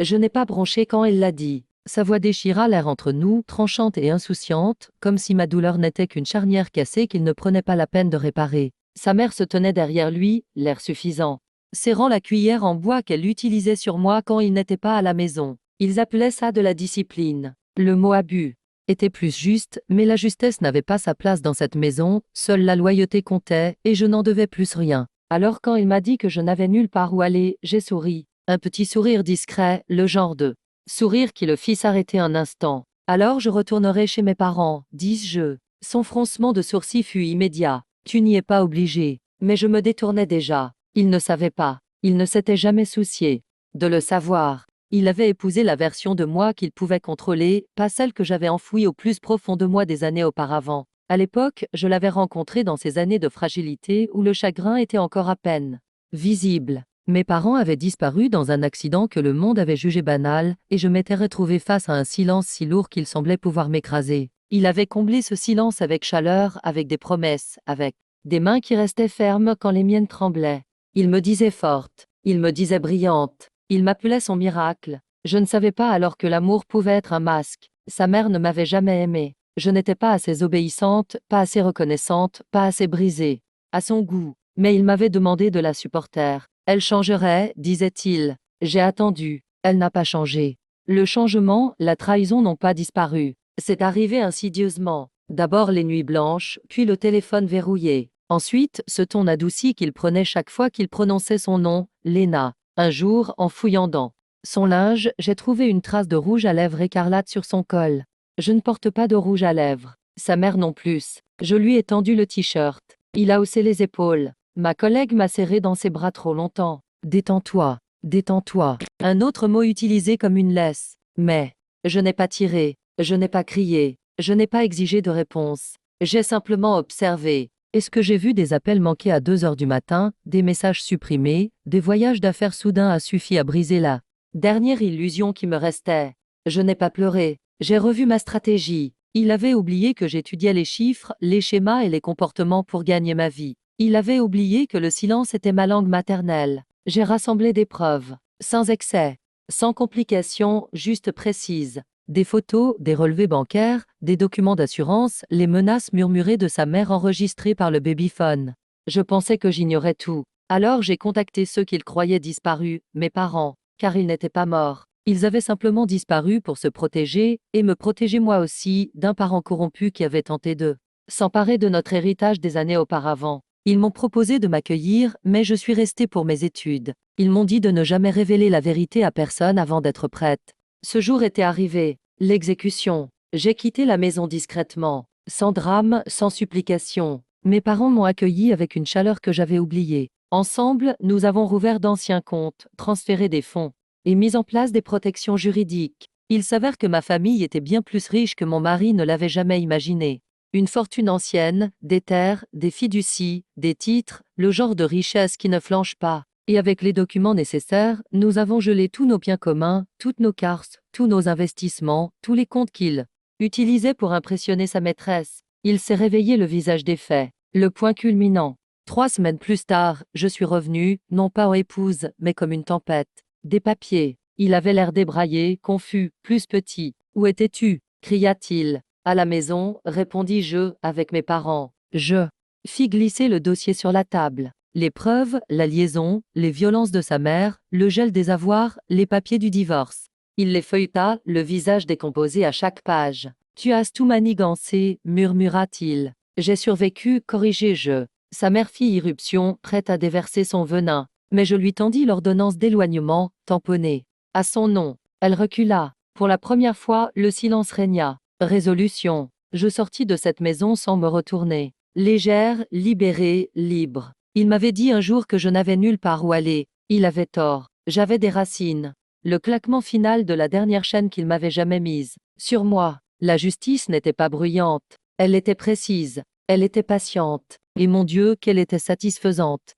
Je n'ai pas bronché quand elle l'a dit. Sa voix déchira l'air entre nous, tranchante et insouciante, comme si ma douleur n'était qu'une charnière cassée qu'il ne prenait pas la peine de réparer. Sa mère se tenait derrière lui, l'air suffisant, serrant la cuillère en bois qu'elle utilisait sur moi quand il n'était pas à la maison. Ils appelaient ça de la discipline. Le mot abus était plus juste, mais la justesse n'avait pas sa place dans cette maison, seule la loyauté comptait, et je n'en devais plus rien. Alors quand il m'a dit que je n'avais nulle part où aller, j'ai souri. Un petit sourire discret, le genre de sourire qui le fit s'arrêter un instant. Alors je retournerai chez mes parents, dis-je. Son froncement de sourcils fut immédiat. Tu n'y es pas obligé. Mais je me détournais déjà. Il ne savait pas. Il ne s'était jamais soucié de le savoir. Il avait épousé la version de moi qu'il pouvait contrôler, pas celle que j'avais enfouie au plus profond de moi des années auparavant. À l'époque, je l'avais rencontré dans ces années de fragilité où le chagrin était encore à peine visible. Mes parents avaient disparu dans un accident que le monde avait jugé banal, et je m'étais retrouvé face à un silence si lourd qu'il semblait pouvoir m'écraser. Il avait comblé ce silence avec chaleur, avec des promesses, avec des mains qui restaient fermes quand les miennes tremblaient. Il me disait forte, il me disait brillante, il m'appelait son miracle. Je ne savais pas alors que l'amour pouvait être un masque. Sa mère ne m'avait jamais aimée. Je n'étais pas assez obéissante, pas assez reconnaissante, pas assez brisée à son goût. Mais il m'avait demandé de la supporter. Elle changerait, disait-il. J'ai attendu. Elle n'a pas changé. Le changement, la trahison n'ont pas disparu. C'est arrivé insidieusement. D'abord les nuits blanches, puis le téléphone verrouillé. Ensuite, ce ton adouci qu'il prenait chaque fois qu'il prononçait son nom, Léna. Un jour, en fouillant dans son linge, j'ai trouvé une trace de rouge à lèvres écarlate sur son col. Je ne porte pas de rouge à lèvres. Sa mère non plus. Je lui ai tendu le t-shirt. Il a haussé les épaules. Ma collègue m'a serré dans ses bras trop longtemps. Détends-toi, détends-toi. Un autre mot utilisé comme une laisse. Mais je n'ai pas tiré, je n'ai pas crié, je n'ai pas exigé de réponse. J'ai simplement observé. Est-ce que j'ai vu des appels manqués à 2 heures du matin, des messages supprimés, des voyages d'affaires soudains a suffi à briser la dernière illusion qui me restait. Je n'ai pas pleuré. J'ai revu ma stratégie. Il avait oublié que j'étudiais les chiffres, les schémas et les comportements pour gagner ma vie. Il avait oublié que le silence était ma langue maternelle. J'ai rassemblé des preuves, sans excès, sans complications, juste précises. Des photos, des relevés bancaires, des documents d'assurance, les menaces murmurées de sa mère enregistrées par le babyphone. Je pensais que j'ignorais tout. Alors j'ai contacté ceux qu'il croyait disparus, mes parents, car ils n'étaient pas morts. Ils avaient simplement disparu pour se protéger, et me protéger moi aussi, d'un parent corrompu qui avait tenté de s'emparer de notre héritage des années auparavant. Ils m'ont proposé de m'accueillir, mais je suis restée pour mes études. Ils m'ont dit de ne jamais révéler la vérité à personne avant d'être prête. Ce jour était arrivé, l'exécution. J'ai quitté la maison discrètement, sans drame, sans supplication. Mes parents m'ont accueilli avec une chaleur que j'avais oubliée. Ensemble, nous avons rouvert d'anciens comptes, transféré des fonds et mis en place des protections juridiques. Il s'avère que ma famille était bien plus riche que mon mari ne l'avait jamais imaginé. Une fortune ancienne, des terres, des fiducies, des titres, le genre de richesse qui ne flanche pas. Et avec les documents nécessaires, nous avons gelé tous nos biens communs, toutes nos cartes, tous nos investissements, tous les comptes qu'il utilisait pour impressionner sa maîtresse. Il s'est réveillé le visage défait. Le point culminant. 3 semaines plus tard, je suis revenue, non pas en épouse, mais comme une tempête. Des papiers. Il avait l'air débraillé, confus, plus petit. Où étais-tu? Cria-t-il. À la maison, répondis-je, avec mes parents. Je fis glisser le dossier sur la table. Les preuves, la liaison, les violences de sa mère, le gel des avoirs, les papiers du divorce. Il les feuilleta, le visage décomposé à chaque page. Tu as tout manigancé, murmura-t-il. J'ai survécu, corrigeai-je. Sa mère fit irruption, prête à déverser son venin. Mais je lui tendis l'ordonnance d'éloignement, tamponnée. À son nom. Elle recula. Pour la première fois, le silence régna. Résolution. Je sortis de cette maison sans me retourner. Légère, libérée, libre. Il m'avait dit un jour que je n'avais nulle part où aller. Il avait tort. J'avais des racines. Le claquement final de la dernière chaîne qu'il m'avait jamais mise. Sur moi. La justice n'était pas bruyante. Elle était précise. Elle était patiente. Et mon Dieu, qu'elle était satisfaisante.